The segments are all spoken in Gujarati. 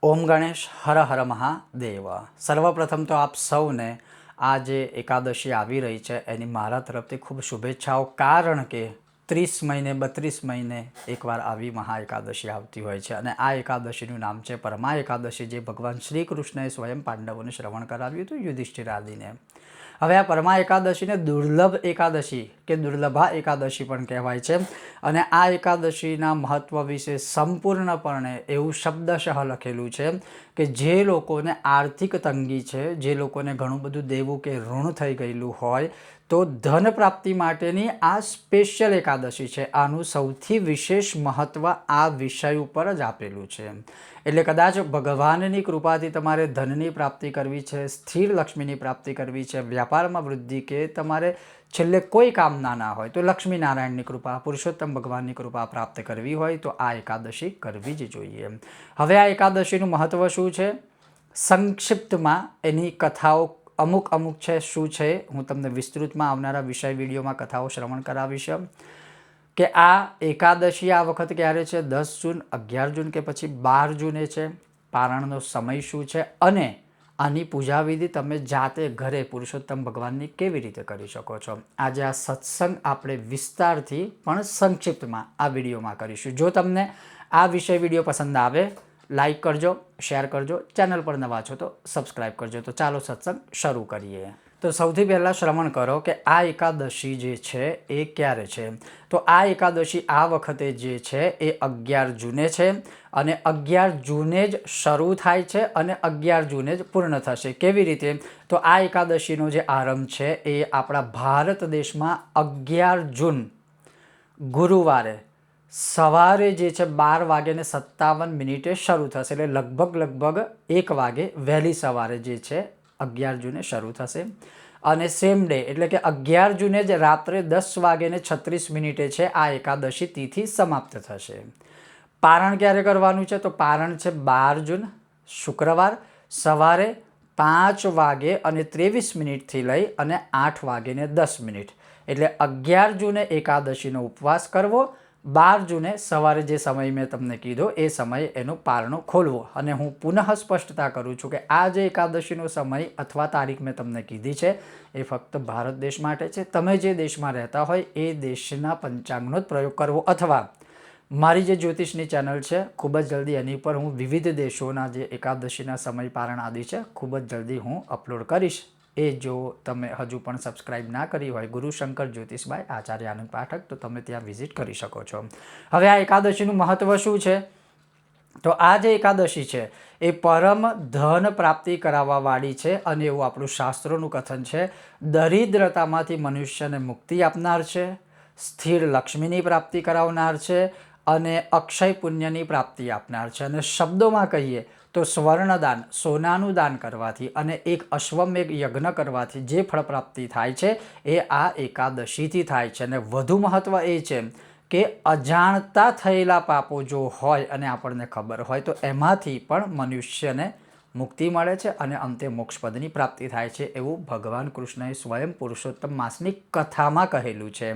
ઓમ ગણેશ હર હર મહાદેવ। સર્વપ્રથમ તો આપ સૌને આ જે એકાદશી આવી રહી છે એની મારા તરફથી ખૂબ શુભેચ્છાઓ। કારણ કે 30 મહિને 32 મહિને એકવાર આવી મહા એકાદશી આવતી હોય છે અને આ એકાદશીનું નામ છે પરમા એકાદશી, જે ભગવાન શ્રી કૃષ્ણએ સ્વયં પાંડવોને શ્રવણ કરાવ્યું હતું યુધિષ્ઠિર આદિને। હવે આ પરમા એકાદશીને દુર્લભ એકાદશી કે દુર્લભા એકાદશી પણ કહેવાય છે અને આ એકાદશીના મહત્ત્વ વિશે સંપૂર્ણપણે એવું શબ્દશઃ લખેલું છે કે જે લોકોને આર્થિક તંગી છે, જે લોકોને ઘણું બધું દેવું કે ઋણ થઈ ગયેલું હોય તો ધન પ્રાપ્તિ માટેની આ સ્પેશિયલ એકાદશી છે। આનું સૌથી વિશેષ મહત્ત્વ આ વિષય ઉપર જ આપેલું છે। એટલે કદાચ ભગવાનની કૃપાથી તમારે ધનની પ્રાપ્તિ કરવી છે, સ્થિર લક્ષ્મીની પ્રાપ્તિ કરવી છે, વ્યાપારમાં વૃદ્ધિ, કે તમારે છેલ્લે કોઈ કામના ના હોય તો લક્ષ્મીનારાયણની કૃપા, પુરુષોત્તમ ભગવાનની કૃપા પ્રાપ્ત કરવી હોય તો આ એકાદશી કરવી જ જોઈએ। હવે આ એકાદશીનું મહત્ત્વ શું છે, સંક્ષિપ્તમાં એની કથાઓ અમુક છે। શું છે હું તમને વિસ્તૃતમાં આવનારા વિષય વિડીયોમાં કથાઓ શ્રવણ કરાવીશ કે આ એકાદશી આ વખત ક્યારે છે, 10 જૂન, 11 જૂન કે પછી 12 જૂને છે, પારણનો સમય શું છે અને આની પૂજાવિધિ તમે જાતે ઘરે પુરુષોત્તમ ભગવાનની કેવી રીતે કરી શકો છો। આજે આ સત્સંગ આપણે વિસ્તારથી પણ સંક્ષિપ્તમાં આ વિડીયોમાં કરીશું। જો તમને આ વિષય વિડીયો પસંદ આવે લાઈક કરજો, શેર કરજો, ચેનલ પર નવા છો તો સબસ્ક્રાઈબ કરજો। તો ચાલો સત્સંગ શરૂ કરીએ। તો સૌથી પહેલાં શ્રવણ કરો કે આ એકાદશી જે છે એ ક્યારે છે। તો આ એકાદશી આ વખતે જે છે એ 11 જૂને છે અને 11 જૂને જ શરૂ થાય છે અને 11 જૂને જ પૂર્ણ થશે। કેવી રીતે? તો આ એકાદશીનો જે આરંભ છે એ આપણા ભારત દેશમાં 11 જૂન ગુરુવારે સવારે જે છે 12:57 શરૂ થશે। એટલે લગભગ 1 વાગે વહેલી સવારે જે છે 11 જૂને શરૂ થશે અને સેમ ડે એટલે કે 11 જૂને જ રાત્રે 10:36 છે આ એકાદશી તિથિ સમાપ્ત થશે। પારણ ક્યારે કરવાનું છે? તો પારણ છે 12 જૂન શુક્રવાર સવારે 5:23 થી લઈ અને 8:10। એટલે 11 જૂને એકાદશીનો ઉપવાસ કરવો, 12 જૂને સવારે જે સમય મેં તમને કીધો એ સમયે એનું પારણું ખોલવું। અને હું પુનઃ સ્પષ્ટતા કરું છું કે આ જે એકાદશીનો સમય અથવા તારીખ મેં તમને કીધી છે એ ફક્ત ભારત દેશ માટે છે। તમે જે દેશમાં રહેતા હોય એ દેશના પંચાંગનો જ પ્રયોગ કરવો, અથવા મારી જે જ્યોતિષની ચેનલ છે ખૂબ જ જલ્દી એની પર હું વિવિધ દેશોના જે એકાદશીના સમય પારણ આદિ છે ખૂબ જ જલ્દી હું અપલોડ કરીશ। એ જો તમે હજુ પણ સબસ્ક્રાઈબ ના કરી હોય ગુરુશંકર જ્યોતિષભાઈ આચાર્ય આનંદ પાઠક તો તમે ત્યાં વિઝિટ કરી શકો છો। હવે આ એકાદશીનું મહત્ત્વ શું છે? તો આ જે એકાદશી છે એ પરમ ધન પ્રાપ્તિ કરાવવાવાળી છે અને એવું આપણું શાસ્ત્રોનું કથન છે। દરિદ્રતામાંથી મનુષ્યને મુક્તિ આપનાર છે, સ્થિર લક્ષ્મીની પ્રાપ્તિ કરાવનાર છે અને અક્ષય પુણ્યની પ્રાપ્તિ આપનાર છે। અને શબ્દોમાં કહીએ તો સ્વર્ણદાન, સોનાનું દાન કરવાથી અને એક અશ્વમેઘ યજ્ઞ કરવાથી જે ફળ પ્રાપ્તિ થાય છે એ આ એકાદશીથી થાય છે। અને વધુ મહત્ત્વ એ છે કે અજાણતા થયેલા પાપો જો હોય અને આપણને ખબર હોય તો એમાંથી પણ મનુષ્યને મુક્તિ મળે છે અને અંતે મોક્ષપદની પ્રાપ્તિ થાય છે, એવું ભગવાન કૃષ્ણએ સ્વયં પુરુષોત્તમ માસની કથામાં કહેલું છે।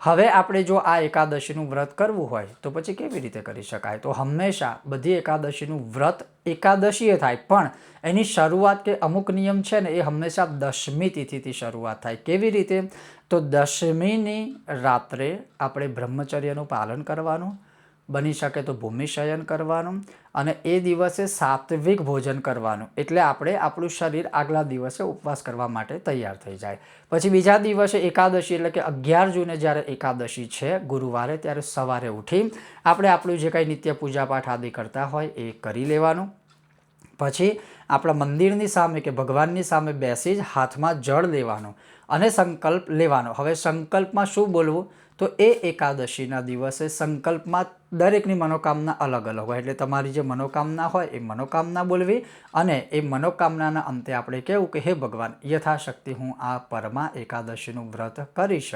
હવે આપણે જો આ એકાદશીનું વ્રત કરવું હોય તો પછી કેવી રીતે કરી શકાય? તો હંમેશા બધી એકાદશીનું વ્રત એકાદશીએ થાય પણ એની શરૂઆત કે અમુક નિયમ છે ને એ હંમેશા 10મી તિથિથી શરૂઆત થાય। કેવી રીતે? તો 10મીની રાત્રે આપણે બ્રહ્મચર્યનું પાલન કરવાનું, બની શકે તો ભૂમિશયન કરવાનું અને એ દિવસે સાત્વિક ભોજન કરવાનું। એટલે આપણે આપણું શરીર આગલા દિવસે ઉપવાસ કરવા માટે તૈયાર થઈ જાય। પછી બીજા દિવસે એકાદશી એટલે કે 11 જૂને જ્યારે એકાદશી છે ગુરુવારે, ત્યારે સવારે ઉઠી આપણે આપણું જે કંઈ નિત્ય પૂજાપાઠ આદિ કરતા હોય એ કરી લેવાનું। પછી આપણા મંદિરની સામે કે ભગવાનની સામે બેસી જ હાથમાં જળ લેવાનું અને સંકલ્પ લેવાનો। હવે સંકલ્પમાં શું બોલવું? તો એ એકાદશીના દિવસે સંકલ્પમાં દરેકની મનોકામના અલગ અલગ હોય, એટલે તમારી જે મનોકામના હોય એ મનોકામના બોલવી અને એ મનોકામનાના અંતે આપણે કહેવું કે હે ભગવાન, યથાશક્તિ હું આ પરમા એકાદશીનું વ્રત કરીશ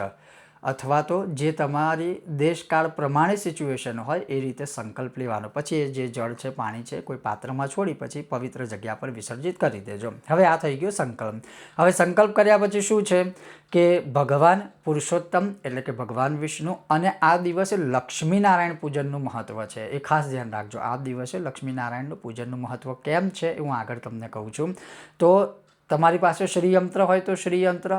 અથવા તો જે તમારી દેશકાળ પ્રમાણે સિચ્યુએશન હોય એ રીતે સંકલ્પ લેવાનો. પછી એ જે જળ છે, પાણી છે, કોઈ પાત્રમાં છોડી પછી પવિત્ર જગ્યા પર વિસર્જિત કરી દેજો. હવે આ થઈ ગયો સંકલ્પ. હવે સંકલ્પ કર્યા પછી શું છે કે ભગવાન પુરુષોત્તમ એટલે કે ભગવાન વિષ્ણુ અને આ દિવસે લક્ષ્મીનારાયણ પૂજનનું મહત્ત્વ છે, એ ખાસ ધ્યાન રાખજો. આ દિવસે લક્ષ્મીનારાયણનું પૂજનનું મહત્ત્વ કેમ છે એ હું આગળ તમને કહું છું. તો તમારી પાસે શ્રીયંત્ર હોય તો શ્રીયંત્ર,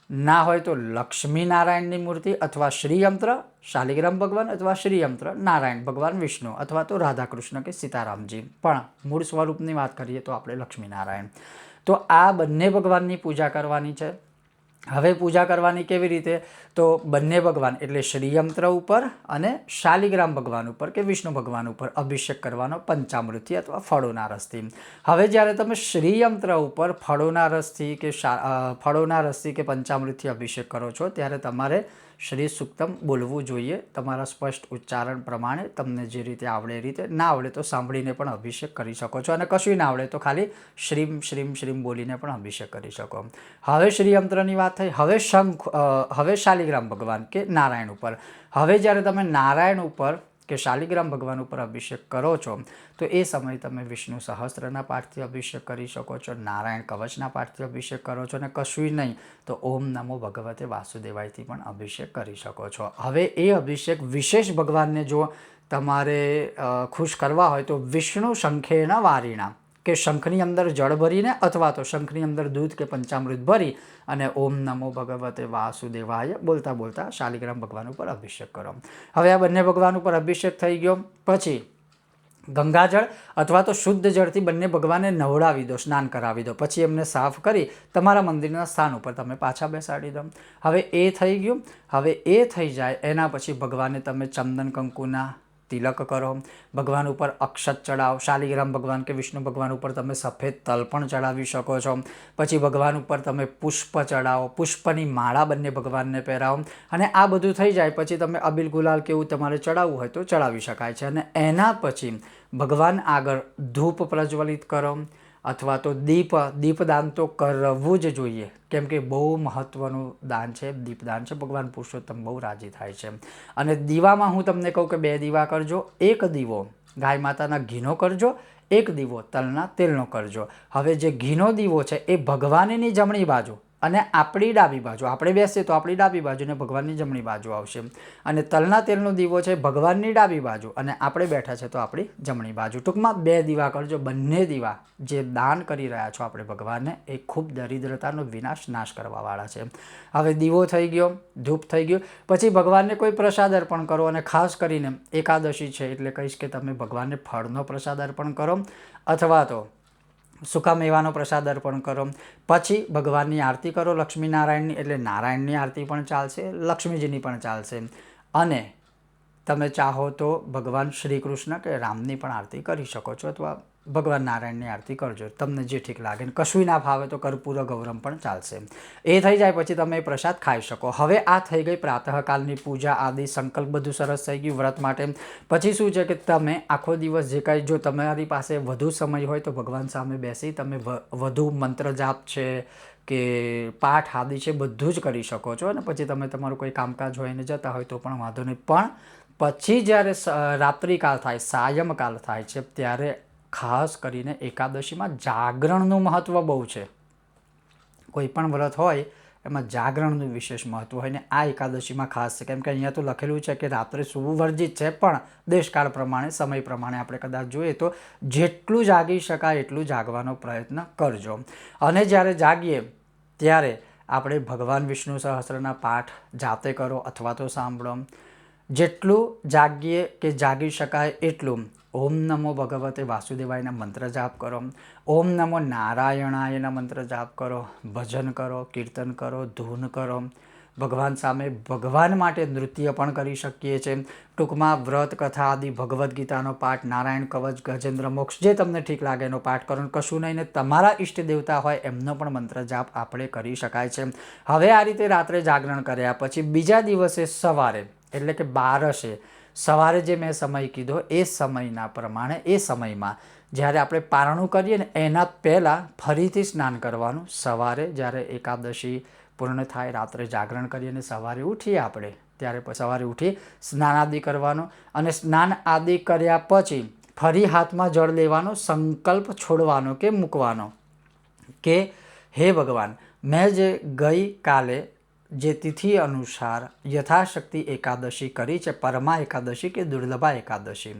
ના હોય તો લક્ષ્મીનારાયણની મૂર્તિ અથવા શ્રીયંત્ર શાલિગ્રામ ભગવાન અથવા શ્રીયંત્ર નારાયણ ભગવાન વિષ્ણુ અથવા તો રાધાકૃષ્ણ કે સીતારામજી. પણ મૂળ સ્વરૂપની વાત કરીએ તો આપણે લક્ષ્મીનારાયણ. તો આ બંને ભગવાનની પૂજા કરવાની છે. હવે પૂજા કરવાની કેવી રીતે? તો બંને ભગવાન એટલે શ્રીયંત્ર ઉપર અને શાલિગ્રામ ભગવાન ઉપર કે વિષ્ણુ ભગવાન ઉપર અભિષેક કરવાનો પંચામૃતથી અથવા ફળોના રસથી. હવે જ્યારે તમે શ્રીયંત્ર ઉપર ફળોના રસથી કે પંચામૃતથી અભિષેક કરો છો ત્યારે તમારે શ્રી સૂક્તમ બોલવું જોઈએ તમારા સ્પષ્ટ ઉચ્ચારણ પ્રમાણે. તમને જે રીતે આવડે એ રીતે, ના આવડે તો સાંભળીને પણ અભિષેક કરી શકો છો અને કશું ના આવડે તો ખાલી શ્રીમ શ્રીમ શ્રીમ બોલીને પણ અભિષેક કરી શકો. હવે શ્રીયંત્રની વાત થઈ. હવે શાલિગ્રામ ભગવાન કે નારાયણ ઉપર. હવે જ્યારે તમે નારાયણ ઉપર કે શાલિગ્રામ ભગવાન ઉપર અભિષેક કરો છો તો એ સમયે તમે વિષ્ણુ સહસ્ત્રના પાઠથી અભિષેક કરી શકો છો, નારાયણ કવચના પાઠથી અભિષેક કરો છો અને કશું નહીં તો ઓમ નમો ભગવતે વાસુદેવાયથી પણ અભિષેક કરી શકો છો. હવે એ અભિષેક વિશેષ ભગવાનને જો તમારે ખુશ કરવા હોય તો વિષ્ણુ શંખેના વારીણા કે શંખની અંદર જળ ભરીને અથવા તો શંખની અંદર દૂધ કે પંચામૃત ભરી અને ઓમ નમો ભગવતે વાસુદેવાય બોલતા બોલતા શાલિગ્રામ ભગવાન ઉપર અભિષેક કરો. હવે આ બંને ભગવાન ઉપર અભિષેક થઈ ગયો પછી ગંગાજળ અથવા તો શુદ્ધ જળથી બંને ભગવાનને નવડાવી દો, સ્નાન કરાવી દો. પછી એમને સાફ કરી તમારા મંદિરના સ્થાન ઉપર તમે પાછા બેસાડી દો. હવે એ થઈ ગયું. હવે એ થઈ જાય એના પછી ભગવાનને તમે ચંદન કંકુના તિલક કરો, ભગવાન ઉપર અક્ષત ચડાવો. શાલિગ્રામ ભગવાન કે વિષ્ણુ ભગવાન ઉપર તમે સફેદ તલ પણ ચડાવી શકો છો. પછી ભગવાન ઉપર તમે પુષ્પ ચડાવો, પુષ્પની માળા બંને ભગવાનને પહેરાવો અને આ બધું થઈ જાય પછી તમે અબીલ ગુલાલ કે એવું તમારે ચડાવવું હોય તો ચડાવી શકાય છે. અને એના પછી ભગવાન આગળ ધૂપ પ્રજ્વલિત કરો અથવા તો દીપદાન તો કરવું જ જોઈએ, કેમ કે બહુ મહત્ત્વનું દાન છે, દીપદાન છે. ભગવાન પુરુષોત્તમ બહુ રાજી થાય છે. અને દીવામાં હું તમને કહું કે 2 દીવા કરજો. એક દીવો ગાય માતાના ઘીનો કરજો, એક દીવો તલના તેલનો કરજો. હવે જે ઘીનો દીવો છે એ ભગવાનની જમણી બાજુ અને આપણી ડાબી બાજુ, આપણે બેસીએ તો આપણી ડાબી બાજુ અને ભગવાનની જમણી બાજુ આવશે. અને તલના તેલનો દીવો છે ભગવાનની ડાબી બાજુ અને આપણે બેઠા છે તો આપણી જમણી બાજુ. ટૂંકમાં 2 દીવા કરજો. બંને દીવા જે દાન કરી રહ્યા છો આપણે ભગવાનને એ ખૂબ દરિદ્રતાનો નાશ કરવાવાળા છે. હવે દીવો થઈ ગયો, ધૂપ થઈ ગયો. પછી ભગવાનને કોઈ પ્રસાદ અર્પણ કરો અને ખાસ કરીને એકાદશી છે એટલે કહીશ કે તમે ભગવાનને ફળનો પ્રસાદ અર્પણ કરો અથવા તો સૂકા મેવાનો પ્રસાદ અર્પણ કરો. પછી ભગવાનની આરતી કરો લક્ષ્મીનારાયણની, એટલે નારાયણની આરતી પણ ચાલશે, લક્ષ્મીજીની પણ ચાલશે. અને તમે ચાહો તો ભગવાન શ્રી કૃષ્ણ કે રામની પણ આરતી કરી શકો છો અથવા ભગવાન નારાયણની આરતી કરજો, તમને જે ઠીક લાગે. ને કશું ના ભાવે તો કર્પૂર ગૌરમ પણ ચાલશે. એ થઈ જાય પછી તમે એ પ્રસાદ ખાઈ શકો. હવે આ થઈ ગઈ પ્રાતઃકાલની પૂજા આદિ સંકલ્પ, બધું સરસ થઈ ગયું વ્રત માટે. પછી શું છે કે તમે આખો દિવસ જે કાંઈ, જો તમારી પાસે વધુ સમય હોય તો ભગવાન સામે બેસી તમે વધુ મંત્ર જાપ છે કે પાઠ આદિ છે બધું જ કરી શકો છો. અને પછી તમે તમારું કોઈ કામકાજ હોય ને જતા હોય તો પણ વાંધો નહીં. પણ પછી જ્યારે રાત્રિકાળ થાય, સાયંકાળ થાય છે ત્યારે ખાસ કરીને એકાદશીમાં જાગરણનું મહત્ત્વ બહુ છે. કોઈ પણ વ્રત હોય એમાં જાગરણનું વિશેષ મહત્ત્વ હોય ને આ એકાદશીમાં ખાસ છે. કેમ કે અહીંયા તો લખેલું છે કે રાત્રે સૂવું વર્જિત છે, પણ દેશકાળ પ્રમાણે સમય પ્રમાણે આપણે કદાચ જોઈએ તો જેટલું જાગી શકાય એટલું જાગવાનો પ્રયત્ન કરજો. અને જ્યારે જાગીએ ત્યારે આપણે ભગવાન વિષ્ણુ સહસ્ત્રના પાઠ જાતે કરો અથવા તો સાંભળો. જેટલું જાગીએ કે જાગી શકાય એટલું ઓમ નમો ભગવતે વાસુદેવાયના મંત્ર જાપ કરો, ઓમ નમો નારાયણાયના મંત્ર જાપ કરો, ભજન કરો, કીર્તન કરો, ધૂન કરો. ભગવાન સામે ભગવાન માટે નૃત્ય પણ કરી શકીએ છીએ. ટૂંકમાં વ્રત કથા આદિ, ભગવદ્ ગીતાનો પાઠ, નારાયણ કવચ, ગજેન્દ્ર મોક્ષ, જે તમને ઠીક લાગે એનો પાઠ કરો. કશું નહીં ને તમારા ઈષ્ટ દેવતા હોય એમનો પણ મંત્ર જાપ આપણે કરી શકાય છે. હવે આ રીતે રાત્રે જાગરણ કર્યા પછી બીજા દિવસે સવારે એટલે કે 12 સવારે જે મેં સમય કીધો એ સમયના પ્રમાણે એ સમયમાં જ્યારે આપણે પારણું કરીએ ને એના પહેલાં ફરીથી સ્નાન કરવાનું. સવારે જ્યારે એકાદશી પૂર્ણ થાય, રાત્રે જાગરણ કરી અને સવારે ઉઠીએ આપણે, ત્યારે પછી સવારે ઉઠી સ્નાન આદિ કરવાનો અને સ્નાન આદિ કર્યા પછી ફરી હાથમાં જળ લેવાનો, સંકલ્પ છોડવાનો કે મૂકવાનો કે હે ભગવાન, મેં જે ગઈકાલે જે તિથિ અનુસાર યથાશક્તિ એકાદશી કરી છે, પરમા એકાદશી કે દુર્લભા એકાદશી,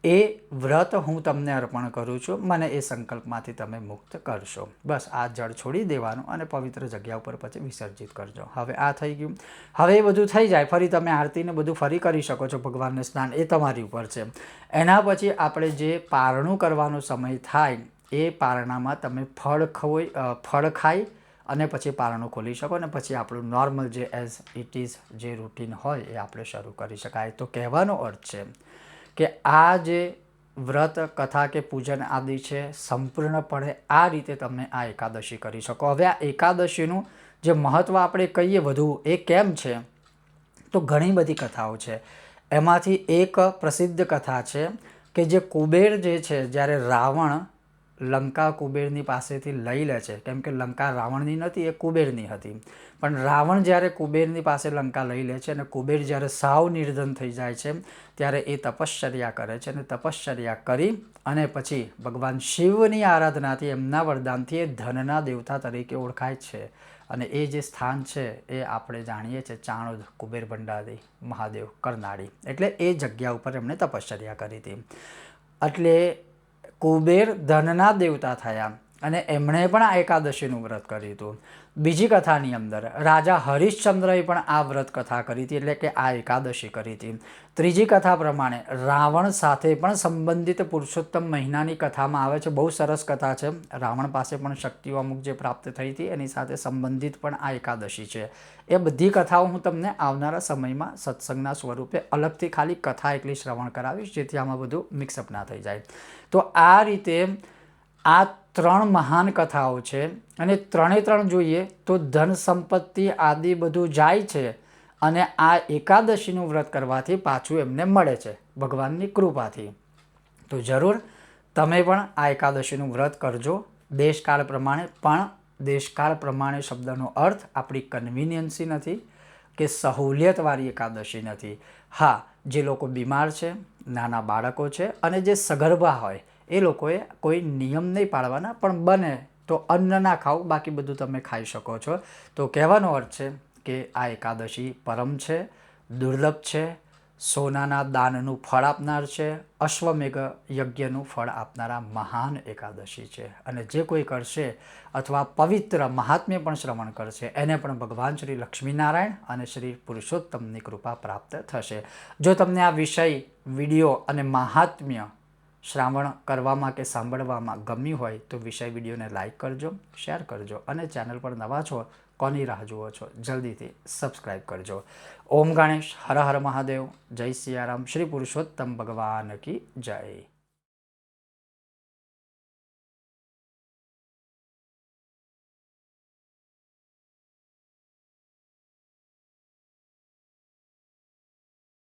એ વ્રત હું તમને અર્પણ કરું છું, મને એ સંકલ્પમાંથી તમે મુક્ત કરશો. બસ આ જળ છોડી દેવાનું અને પવિત્ર જગ્યા ઉપર પછી વિસર્જિત કરજો. હવે આ થઈ ગયું. હવે એ બધું થઈ જાય, ફરી તમે આરતીને બધું ફરી કરી શકો છો, ભગવાનને સ્નાન, એ તમારી ઉપર છે. એના પછી આપણે જે પારણું કરવાનો સમય થાય એ પારણામાં તમે ફળ ખાઈ અને પછી પારણું ખોલી શકો અને પછી આપણું નોર્મલ જે એઝ ઇટ ઇઝ જે રૂટીન હોય એ આપણે શરૂ કરી શકાય. તો કહેવાનો અર્થ છે કે આ જે વ્રત કથા કે પૂજન આદિ છે સંપૂર્ણપણે આ રીતે તમે આ એકાદશી કરી શકો. હવે આ એકાદશીનું જે મહત્ત્વ આપણે કહીએ વધુ એ કેમ છે, તો ઘણી બધી કથાઓ છે. એમાંથી એક પ્રસિદ્ધ કથા છે કે જે કુબેર જે છે, જ્યારે રાવણ લંકા કુબેરની પાસેથી લઈ લે છે, કેમ કે લંકા રાવણની નથી, એ કુબેરની હતી, પણ રાવણ જ્યારે કુબેરની પાસે લંકા લઈ લે છે અને કુબેર જ્યારે સાવ નિર્ધન થઈ જાય છે ત્યારે એ તપશ્ચર્યા કરે છે અને તપશ્ચર્યા કરી અને પછી ભગવાન શિવની આરાધનાથી, એમના વરદાનથી એ ધનના દેવતા તરીકે ઓળખાય છે. અને એ જે સ્થાન છે એ આપણે જાણીએ છીએ ચાણોદ, કુબેર ભંડારી મહાદેવ કરનાળી, એટલે એ જગ્યા ઉપર એમણે તપશ્ચર્યા કરી હતી. એટલે કુબેર ધનના દેવતા થયા અને એમણે પણ આ એકાદશીનું વ્રત કર્યું હતું. બીજી કથાની અંદર રાજા હરિશ્ચંદ્રએ પણ આ વ્રત કથા કરી હતી, એટલે કે આ એકાદશી કરી હતી. ત્રીજી કથા પ્રમાણે રાવણ સાથે પણ સંબંધિત પુરુષોત્તમ મહિનાની કથામાં આવે છે. બહુ સરસ કથા છે. રાવણ પાસે પણ શક્તિઓ અમુક જે પ્રાપ્ત થઈ હતી એની સાથે સંબંધિત પણ આ એકાદશી છે. એ બધી કથાઓ હું તમને આવનારા સમયમાં સત્સંગના સ્વરૂપે અલગથી ખાલી કથા એકલી શ્રવણ કરાવીશ, જેથી આમાં બધું મિક્સઅપ ના થઈ જાય. તો આ રીતે આ 3 મહાન કથાઓ છે અને ત્રણે જોઈએ તો ધન સંપત્તિ આદિ બધું જાય છે અને આ એકાદશીનું વ્રત કરવાથી પાછું એમને મળે છે ભગવાનની કૃપાથી. તો જરૂર તમે પણ આ એકાદશીનું વ્રત કરજો દેશકાળ પ્રમાણે. પણ દેશકાળ પ્રમાણે શબ્દનો અર્થ આપણી કન્વિનિયન્સી નથી કે સહુલિયતવાળી એકાદશી નથી. હા, જે લોકો બીમાર છે, નાના બાળકો છે અને જે સગર્ભા હોય એ લોકોએ કોઈ નિયમ નહીં પાળવાના, પણ બને તો અન્ન ના ખાઓ, બાકી બધું તમે ખાઈ શકો છો. તો કહેવાનો અર્થ છે કે આ એકાદશી પરમ છે, દુર્લભ છે, સોનાના દાનનું ફળ આપનાર છે, અશ્વમેઘ યજ્ઞનું ફળ આપનારા મહાન એકાદશી છે. અને જે કોઈ કરશે અથવા પવિત્ર મહાત્મ્ય પણ શ્રવણ કરશે એને પણ ભગવાન શ્રી લક્ષ્મીનારાયણ અને શ્રી પુરુષોત્તમની કૃપા પ્રાપ્ત થશે. જો તમને આ વિષય, વિડીયો અને મહાત્મ્ય શ્રાવણ કરવામાં કે સાંભળવામાં ગમ્યું હોય તો વિષય વિડીયોને લાઇક કરજો, શેર કરજો અને ચેનલ પર નવા છો, કોની રાહ જુઓ છો, જલ્દીથી સબસ્ક્રાઈબ કરજો. ઓમ ગણેશ, હર હર મહાદેવ, જય સિયારામ, શ્રી પુરુષોત્તમ ભગવાન કી જય.